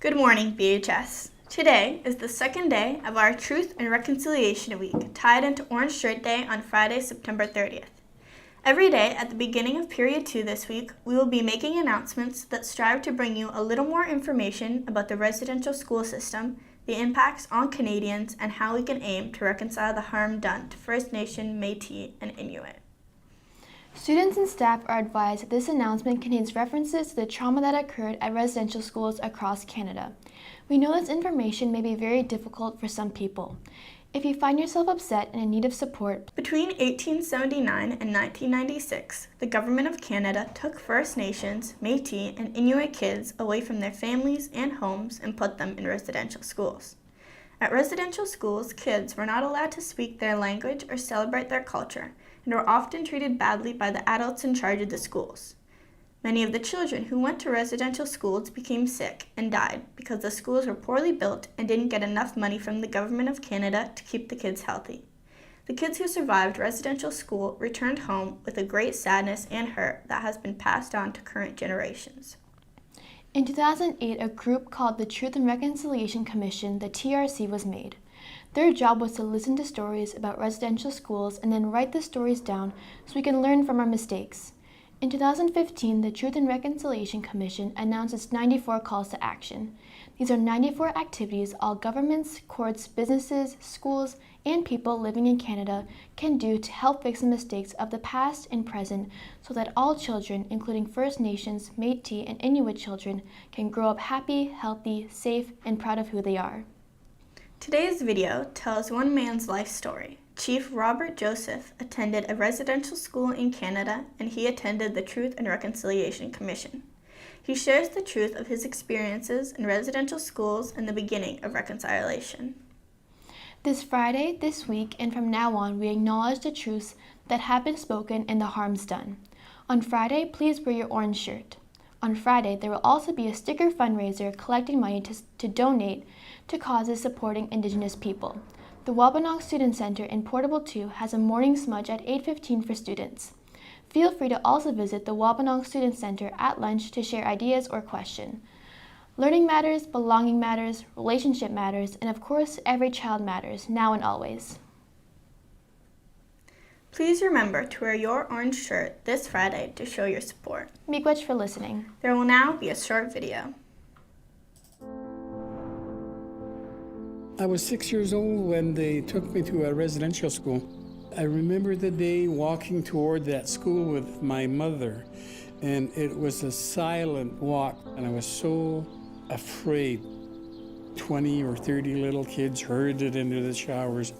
Good morning, BHS. Today is the second day of our Truth and Reconciliation Week, tied into Orange Shirt Day on Friday, September 30th. Every day at the beginning of Period 2 this week, we will be making announcements that strive to bring you a little more information about the residential school system, the impacts on Canadians, and how we can aim to reconcile the harm done to First Nation, Métis, and Inuit. Students and staff are advised that this announcement contains references to the trauma that occurred at residential schools across Canada. We know this information may be very difficult for some people. If you find yourself upset and in need of support, between 1879 and 1996, the Government of Canada took First Nations, Métis, and Inuit kids away from their families and homes and put them in residential schools. At residential schools, kids were not allowed to speak their language or celebrate their culture, and were often treated badly by the adults in charge of the schools. Many of the children who went to residential schools became sick and died because the schools were poorly built and didn't get enough money from the Government of Canada to keep the kids healthy. The kids who survived residential school returned home with a great sadness and hurt that has been passed on to current generations. In 2008, a group called the Truth and Reconciliation Commission, the TRC, was made. Their job was to listen to stories about residential schools and then write the stories down so we can learn from our mistakes. In 2015, the Truth and Reconciliation Commission announced its 94 calls to action. These are 94 activities all governments, courts, businesses, schools, and people living in Canada can do to help fix the mistakes of the past and present so that all children, including First Nations, Métis, and Inuit children, can grow up happy, healthy, safe, and proud of who they are. Today's video tells one man's life story. Chief Robert Joseph attended a residential school in Canada, and he attended the Truth and Reconciliation Commission. He shares the truth of his experiences in residential schools and the beginning of reconciliation. This Friday, this week, and from now on, we acknowledge the truths that have been spoken and the harms done. On Friday, please wear your orange shirt. On Friday, there will also be a sticker fundraiser collecting money to donate to causes supporting Indigenous people. The Wabanong Student Center in Portable 2 has a morning smudge at 8:15 for students. Feel free to also visit the Wabanong Student Center at lunch to share ideas or questions. Learning matters, belonging matters, relationship matters, and of course, every child matters, now and always. Please remember to wear your orange shirt this Friday to show your support. Miigwech for listening. There will now be a short video. I was 6 years old when they took me to a residential school. I remember the day walking toward that school with my mother, and it was a silent walk, and I was so afraid. 20 or 30 little kids herded into the showers,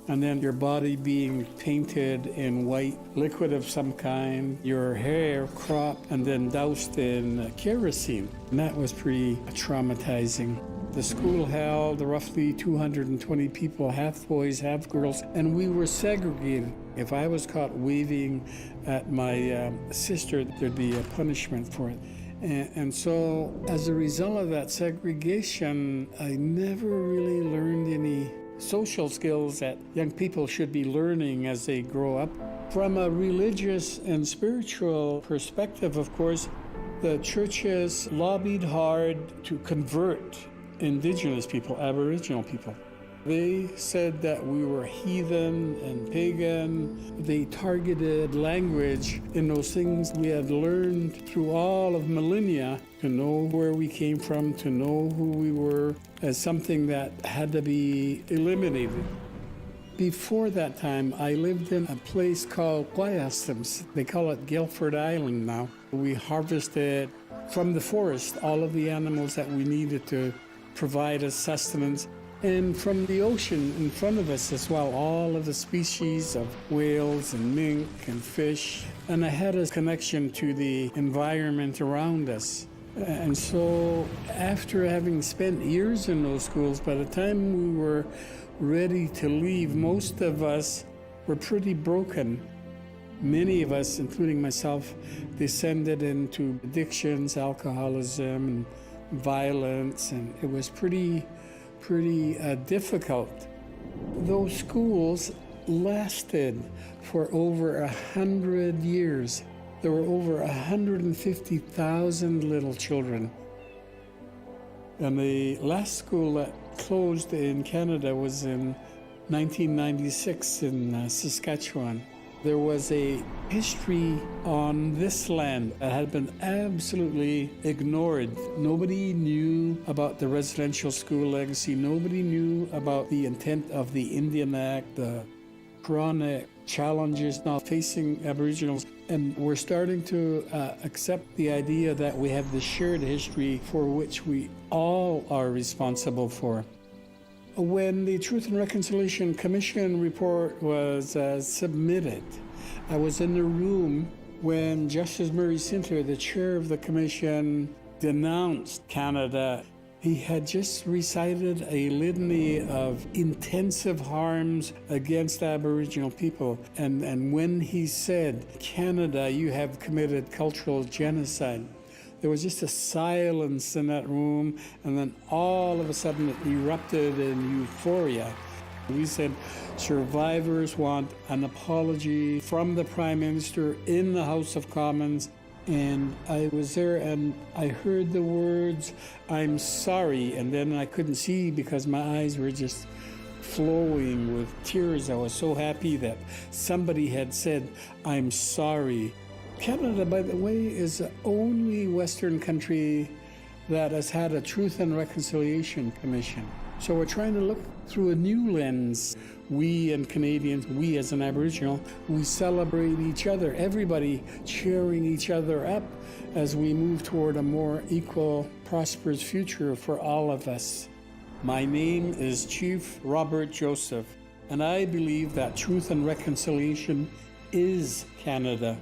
and then your body being painted in white liquid of some kind, your hair cropped and then doused in kerosene. And that was pretty traumatizing. The school held roughly 220 people, half boys, half girls, and we were segregated. If I was caught waving at my sister, there'd be a punishment for it. And so as a result of that segregation, I never really learned any social skills that young people should be learning as they grow up. From a religious and spiritual perspective, of course, the churches lobbied hard to convert Indigenous people, Aboriginal people. They said that we were heathen and pagan. They targeted language in those things we had learned through all of millennia to know where we came from, to know who we were, as something that had to be eliminated. Before that time, I lived in a place called Guayastums. They call it Guilford Island now. We harvested from the forest all of the animals that we needed to provide us sustenance. And from the ocean in front of us as well, all of the species of whales and mink and fish. And I had a connection to the environment around us. And so after having spent years in those schools, by the time we were ready to leave, most of us were pretty broken. Many of us, including myself, descended into addictions, alcoholism, and violence, and it was pretty difficult. Those schools lasted for over 100 years. There were over 150,000 little children. And the last school that closed in Canada was in 1996 in Saskatchewan. There was a history on this land that had been absolutely ignored. Nobody knew about the residential school legacy. Nobody knew about the intent of the Indian Act, the chronic challenges now facing Aboriginals. And we're starting to accept the idea that we have this shared history for which we all are responsible for. When the Truth and Reconciliation Commission report was submitted, I was in the room when Justice Murray Sinclair, the chair of the commission, denounced Canada. He had just recited a litany of intensive harms against Aboriginal people. And when he said, Canada, you have committed cultural genocide, there was just a silence in that room, and then all of a sudden it erupted in euphoria. We said survivors want an apology from the Prime Minister in the House of Commons. And I was there and I heard the words, I'm sorry, and then I couldn't see because my eyes were just flowing with tears. I was so happy that somebody had said, I'm sorry. Canada, by the way, is the only Western country that has had a Truth and Reconciliation Commission. So we're trying to look through a new lens. We and Canadians, we as an Aboriginal, we celebrate each other, everybody cheering each other up as we move toward a more equal, prosperous future for all of us. My name is Chief Robert Joseph, and I believe that truth and reconciliation is Canada.